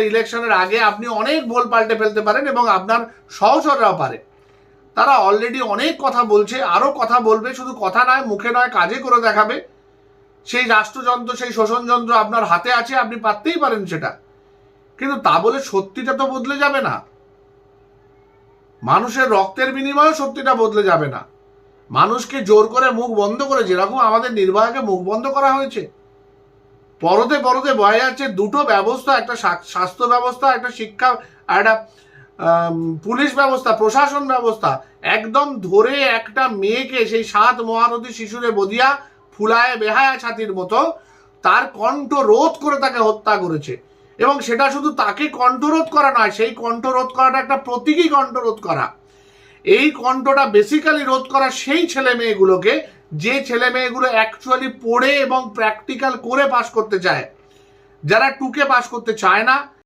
ইলেকশনের আগে আপনি অনেক ভুল পাল্টে ফেলতে পারেন এবং আপনার সহচররাও পারে। তারা অলরেডি অনেক কথা বলছে, আরো কথা বলবে, শুধু কথা নয়, মুখে নয়, কাজে করে দেখাবে। সেই রাষ্ট্রযন্ত্র, সেই শোষণযন্ত্র আপনার হাতে আছে, আপনি পারতেই পারেন সেটা, কিন্তু তা বলে সত্যিটা তো বদলে যাবে না। মানুষের রক্তের বিনিময়ে সত্যিটা বদলে যাবে না। মানুষকে জোর করে মুখ বন্ধ করে, যেরকম আমাদের নির্ভয়াকে মুখ বন্ধ করা হয়েছে, পরতে পরতে বয়ে যাচ্ছে দুটো ব্যবস্থা, একটা স্বাস্থ্য ব্যবস্থা, একটা শিক্ষা, একটা পুলিশ ব্যবস্থা, প্রশাসন ব্যবস্থা, একদম ধরে একটা মেয়েকে, সেই 7 মহারথী শিশুরে বদিয়া ফুলায় বেহায়া ছাতির মতো তার কণ্ঠ রোধ করে তাকে হত্যা করেছে। এবং সেটা শুধু তাকে কণ্ঠরোধ করা নয়, সেই কণ্ঠরোধ করাটা একটা প্রতীকী কণ্ঠরোধ করা। এই কণ্ঠটা বেসিক্যালি রোধ করা সেই ছেলে মেয়েগুলোকে, যে ছেলে মেয়েগুলো অ্যাকচুয়ালি পড়ে এবং প্র্যাকটিক্যাল করে পাশ করতে চায়, যারা টুকে পাশ করতে চায় না।